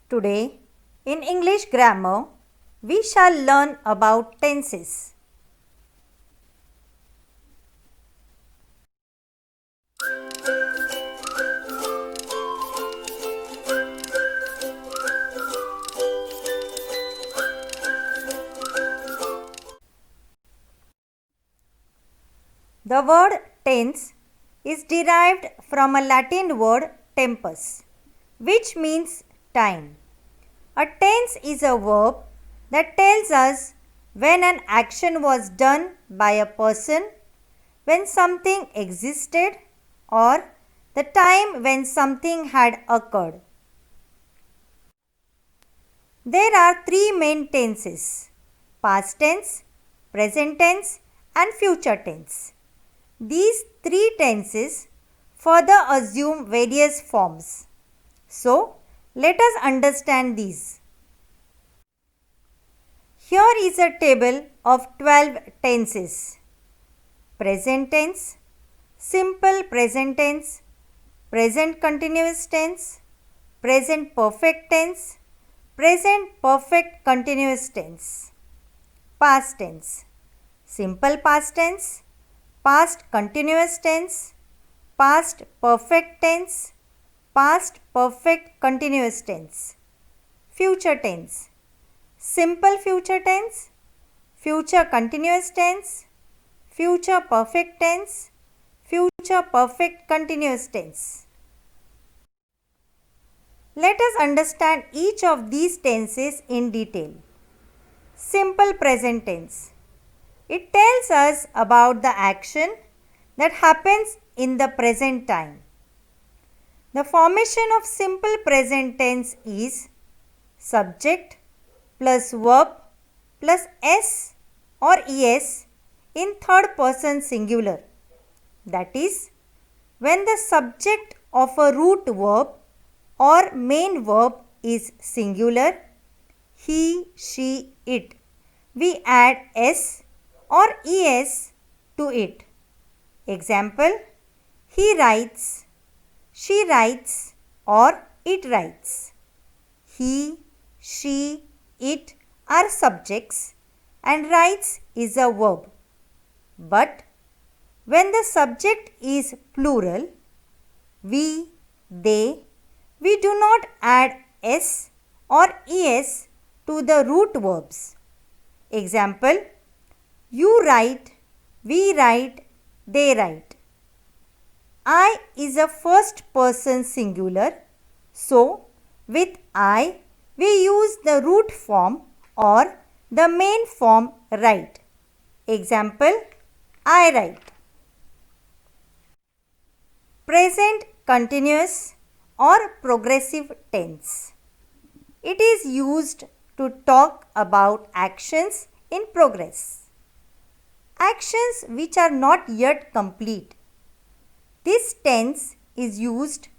Today, in English grammar, we shall learn about tenses. The word tense is derived from a Latin word tempus, which means time. A tense is a verb that tells us when an action was done by a person, when something existed, or the time when something had occurred. There are three main tenses: past tense, present tense, and future tense. These three tenses further assume various forms. So, let us understand these. Here is a table of 12 tenses: present tense, simple present tense, present continuous tense, present perfect tense, present perfect continuous tense, past tense, simple past tense, past continuous tense, past perfect tense, past perfect continuous tense, future tense, simple future tense, future continuous tense, future perfect tense, future perfect continuous tense. Let us understand each of these tenses in detail. Simple present tense. It tells us about the action that happens in the present time. The formation of simple present tense is subject plus verb plus s or es in third person singular. That is, when the subject of a root verb or main verb is singular, he, she, it, we add s or es to it. Example: he writes, she writes, or it writes. He, she, it are subjects and writes is a verb. But when the subject is plural, we, they, we do not add s or es to the root verbs. Example: you write, we write, they write. I is a first person singular, so with I we use the root form or the main form write. Example: I write. Present continuous or progressive tense. It is used to talk about actions in progress, actions which are not yet complete. This tense is used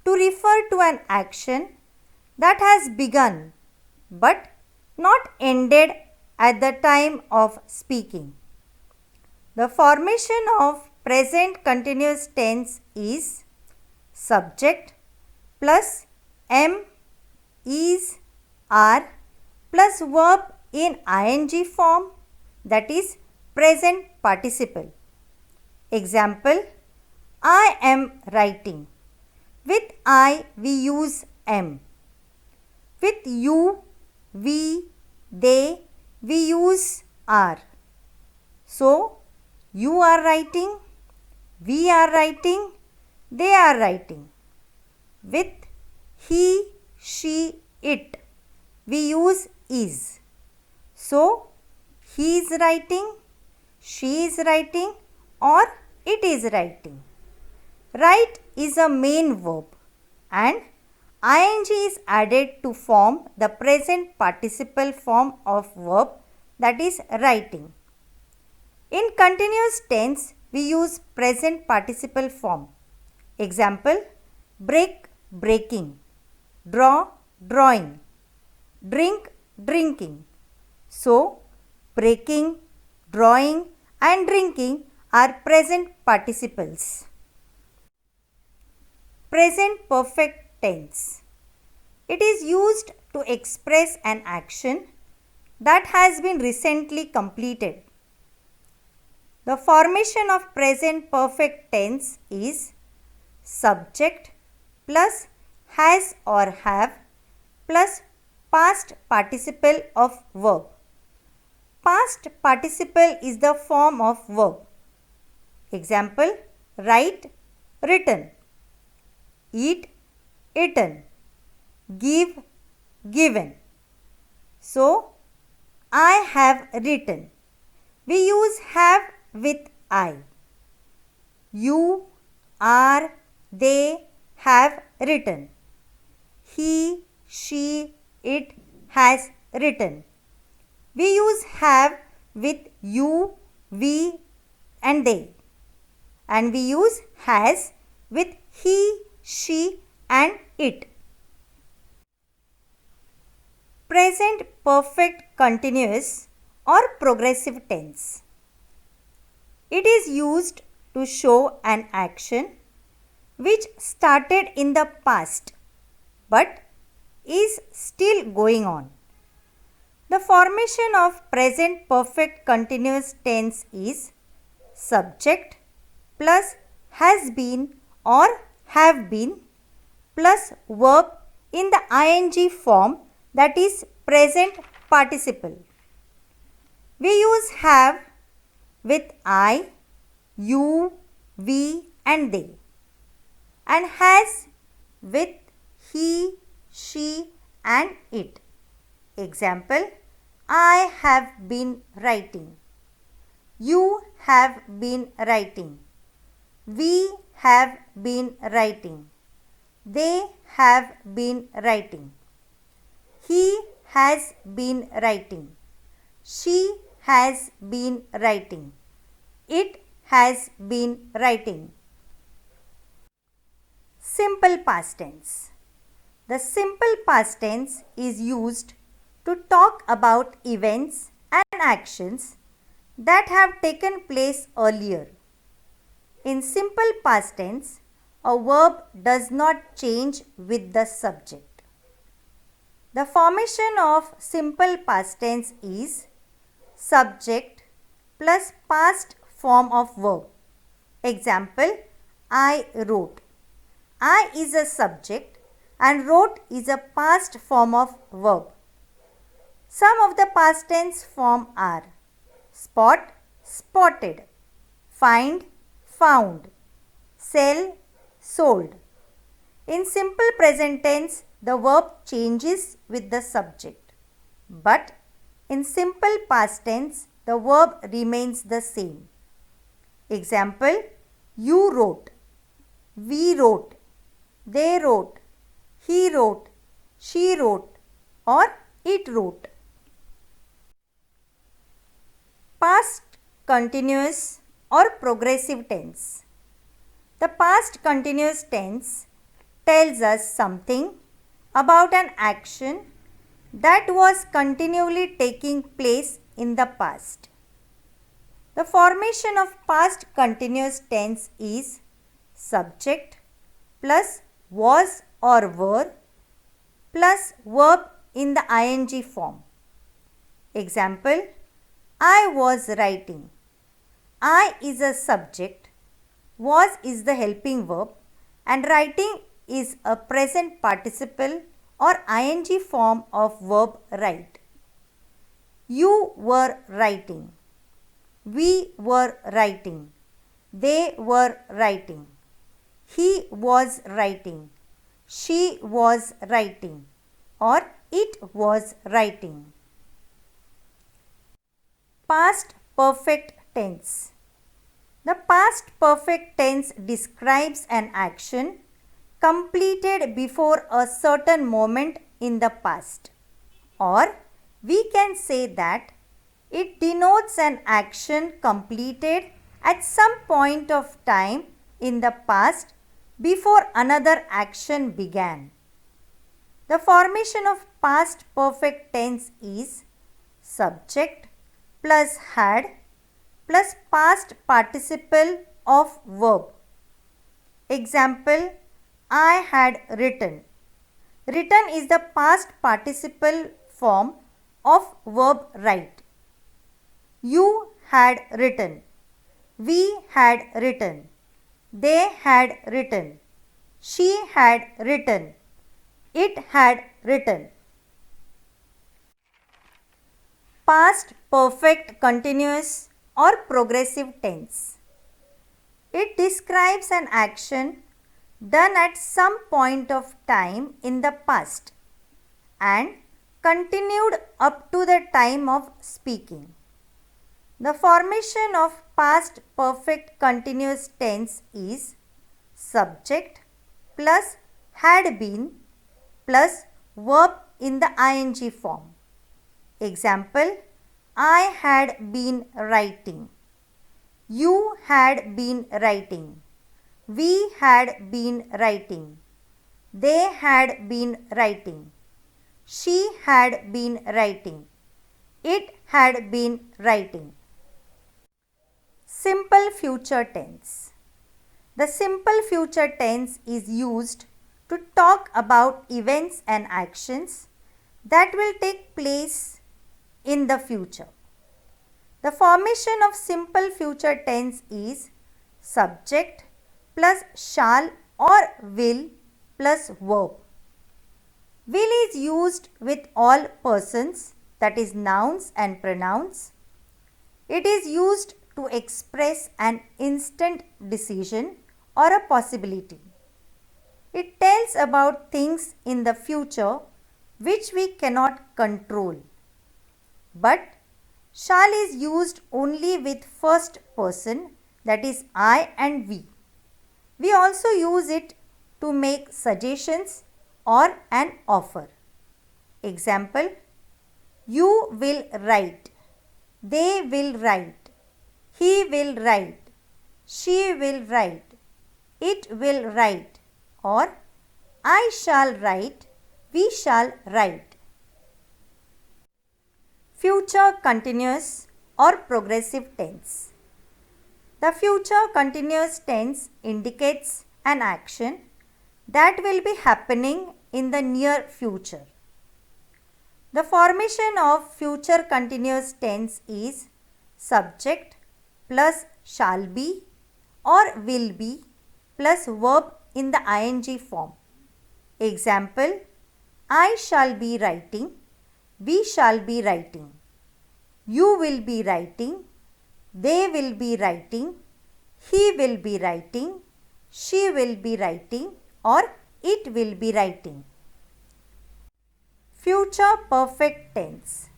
to refer to an action that has begun but not ended at the time of speaking. The formation of present continuous tense is subject plus am, is, are plus verb in ing form, that is present participle. Example: I am writing. With I we use am. With you, we, they, we use are. So, you are writing, we are writing, they are writing. With he, she, it, we use is. So, he is writing, she is writing, or it is writing. Write is a main verb and ing is added to form the present participle form of verb, that is writing. In continuous tense, we use present participle form. Example: break, breaking, draw, drawing, drink, drinking. So, breaking, drawing and drinking are present participles. Present perfect tense. It is used to express an action that has been recently completed. The formation of present perfect tense is subject plus has or have plus past participle of verb. Past participle is the form of verb. Example, write, written, eat, eaten, give, given. So, I have written. We use have with I. You, are, they have written. He, she, it has written. We use have with you, we and they. And we use has with he, she and it. Present perfect continuous or progressive tense. It is used to show an action which started in the past but is still going on. The formation of present perfect continuous tense is subject plus has been or have been plus verb in the ing form, that is present participle. We use have with I, you, we and they, and has with he, she and it. Example, I have been writing. You have been writing. We have been writing. They have been writing. He has been writing. She has been writing. It has been writing. Simple past tense. The simple past tense is used to talk about events and actions that have taken place earlier. In simple past tense, a verb does not change with the subject. The formation of simple past tense is subject plus past form of verb. Example, I wrote. I is a subject and wrote is a past form of verb. Some of the past tense form are spot, spotted, find, found, sell, sold. In simple present tense, the verb changes with the subject, but in simple past tense, the verb remains the same. Example, you wrote, we wrote, they wrote, he wrote, she wrote or it wrote. Past continuous or progressive tense. The past continuous tense tells us something about an action that was continually taking place in the past. The formation of past continuous tense is subject plus was or were plus verb in the ing form. Example, I was writing. I is a subject, was is the helping verb and writing is a present participle or ing form of verb write. You were writing. We were writing. They were writing. He was writing. She was writing or it was writing. Past perfect tense. The past perfect tense describes an action completed before a certain moment in the past, or we can say that it denotes an action completed at some point of time in the past before another action began. The formation of past perfect tense is subject plus had plus past participle of verb. Example, I had written. Written is the past participle form of verb write. You had written. We had written. They had written. She had written. It had written. Past perfect continuous or progressive tense. It describes an action done at some point of time in the past and continued up to the time of speaking. The formation of past perfect continuous tense is subject plus had been plus verb in the ing form. Example, I had been writing. You had been writing. We had been writing. They had been writing. She had been writing. It had been writing. Simple future tense. The simple future tense is used to talk about events and actions that will take place in the future. The formation of simple future tense is subject plus shall or will plus verb. Will is used with all persons, that is nouns and pronouns. It is used to express an instant decision or a possibility. It tells about things in the future which we cannot control. But shall is used only with first person, that is I and we. We also use it to make suggestions or an offer. Example, you will write, they will write, he will write, she will write, it will write, or I shall write, we shall write. Future continuous or progressive tense. The future continuous tense indicates an action that will be happening in the near future. The formation of future continuous tense is subject plus shall be or will be plus verb in the ing form. Example, I shall be writing, we shall be writing, you will be writing, they will be writing, he will be writing, she will be writing, or it will be writing. Future perfect tense.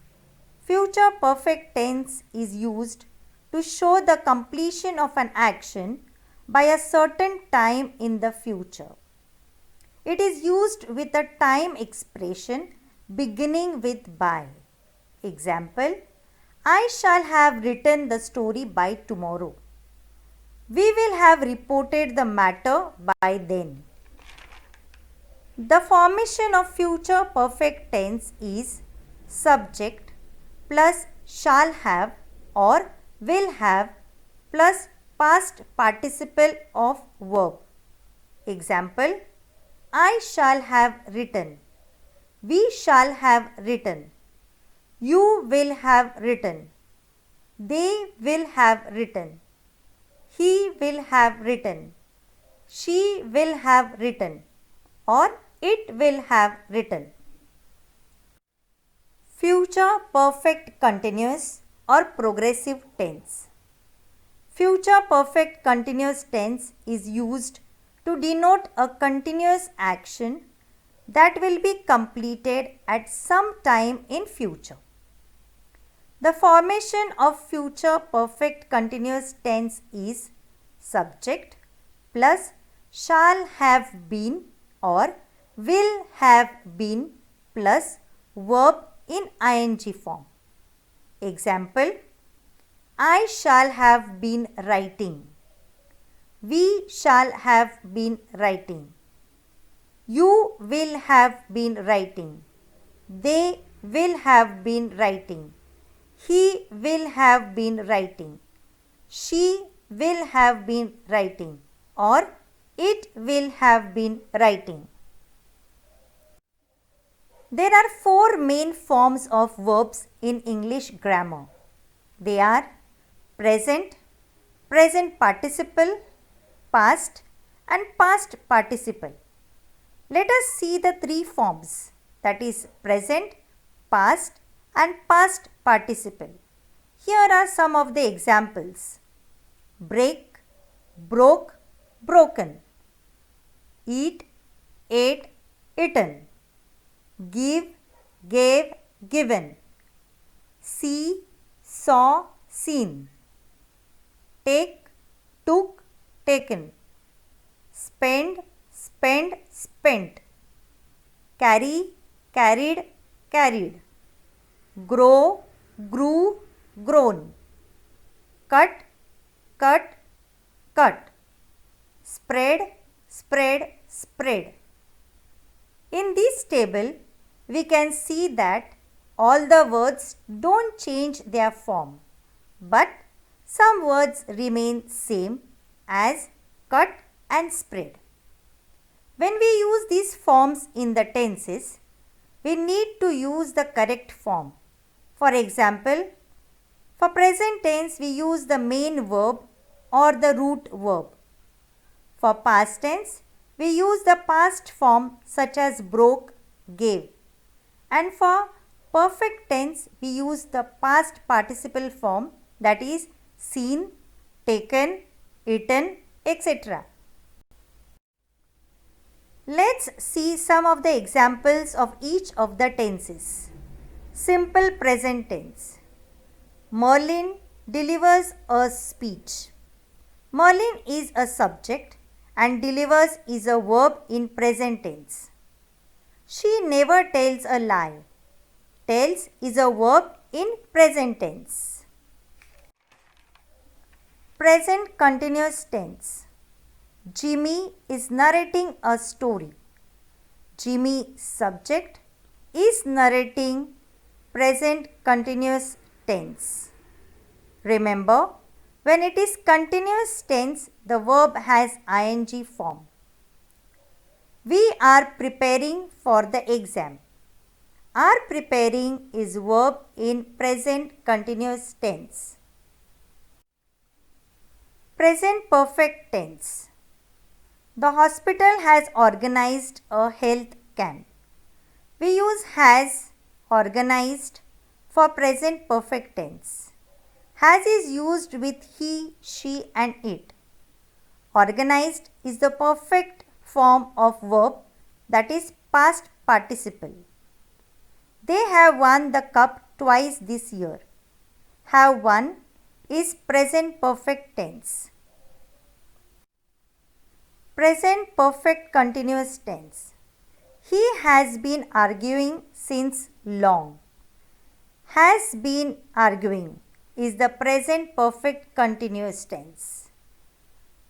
Future perfect tense is used to show the completion of an action by a certain time in the future. It is used with a time expression beginning with by. Example, I shall have written the story by tomorrow. We will have reported the matter by then. The formation of future perfect tense is subject plus shall have or will have plus past participle of verb. Example, I shall have written, we shall have written, you will have written, they will have written, he will have written, she will have written, or it will have written. Future perfect continuous or progressive tense. Future perfect continuous tense is used to denote a continuous action that will be completed at some time in future. The formation of future perfect continuous tense is subject plus shall have been or will have been plus verb in ing form. Example, I shall have been writing. We shall have been writing. You will have been writing. They will have been writing. He will have been writing. She will have been writing. Or it will have been writing. There are four main forms of verbs in English grammar. They are present, present participle, past and past participle. Let us see the three forms, that is present, past and past participle. Here are some of the examples. Break, broke, broken. Eat, ate, eaten. Give, gave, given. See, saw, seen. Take, took, taken. Spend, spent, spent. Carry, carried, carried. Grow, grew, grown. Cut, cut, cut. Spread, spread, spread. In this table, we can see that all the words don't change their form, but some words remain same as cut and spread. When we use these forms in the tenses, we need to use the correct form. For example, for present tense, we use the main verb or the root verb. For past tense, we use the past form such as broke, gave. And for perfect tense, we use the past participle form, that is seen, taken, eaten, etc. Let's see some of the examples of each of the tenses. Simple present tense. Merlin delivers a speech. Merlin is a subject and delivers is a verb in present tense. She never tells a lie. Tells is a verb in present tense. Present continuous tense. Jimmy is narrating a story. Jimmy subject is narrating present continuous tense. Remember, when it is continuous tense, the verb has ing form. We are preparing for the exam. Are preparing is verb in present continuous tense. Present perfect tense. The hospital has organized a health camp. We use has, organized for present perfect tense. Has is used with he, she and it. Organized is the perfect form of verb, that is past participle. They have won the cup twice this year. Have won is present perfect tense. Present perfect continuous tense. He has been arguing since long. Has been arguing is the present perfect continuous tense.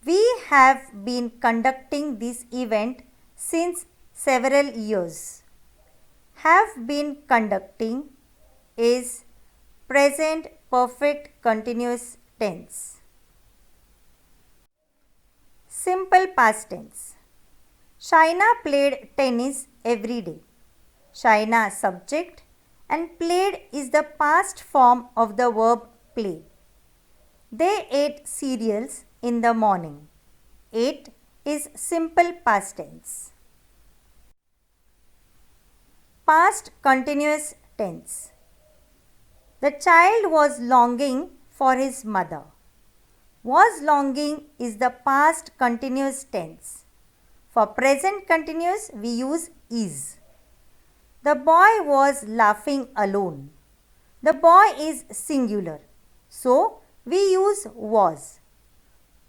We have been conducting this event since several years. Have been conducting is present perfect continuous tense. Simple past tense. Shaina played tennis every day. Shaina subject and played is the past form of the verb play. They ate cereals in the morning. Ate is simple past tense. Past continuous tense. The child was longing for his mother. Was longing is the past continuous tense. For present continuous, we use is. The boy was laughing alone. The boy is singular, so we use was.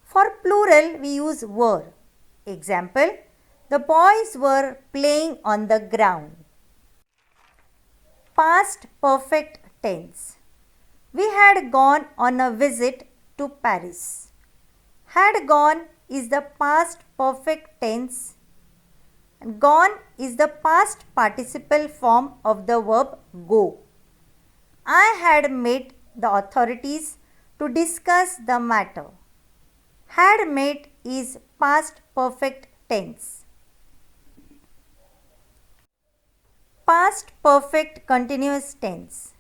For plural, we use were. Example, the boys were playing on the ground. Past perfect tense. We had gone on a visit to Paris. Had gone is the past perfect tense. Gone is the past participle form of the verb go. I had met the authorities to discuss the matter. Had met is past perfect tense. past perfect continuous tense.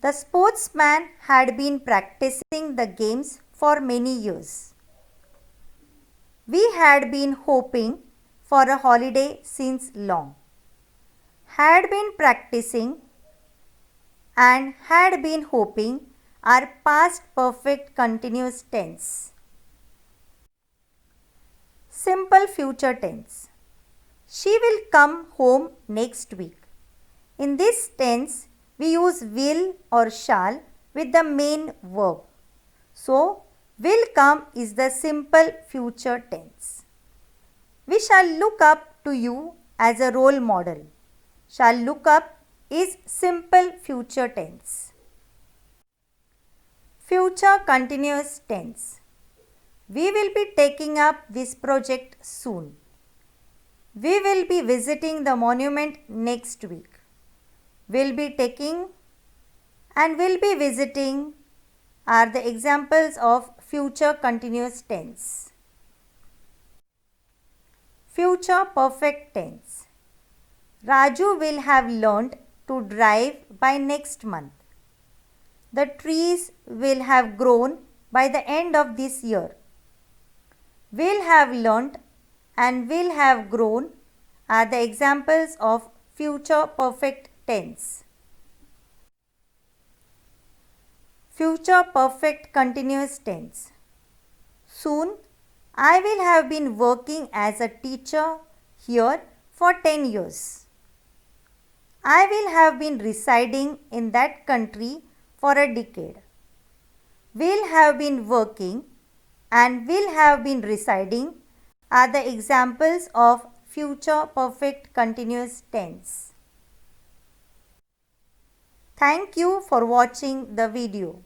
The sportsman had been practicing the games for many years. We had been hoping for a holiday since long. Had been practicing and had been hoping are past perfect continuous tense. Simple future tense. She will come home next week. In this tense, we use will or shall with the main verb. So, will come is the simple future tense. We shall look up to you as a role model. Shall look up is simple future tense. Future continuous tense. We will be taking up this project soon. We will be visiting the monument next week. Will be taking and will be visiting are the examples of future continuous tense. Future perfect tense. Raju will have learnt to drive by next month. The trees will have grown by the end of this year. Will have learnt and will have grown are the examples of future perfect tense. Future perfect continuous tense. Soon I will have been working as a teacher here for 10 years. I will have been residing in that country for a decade. Will have been working and will have been residing are the examples of future perfect continuous tense. Thank you for watching the video.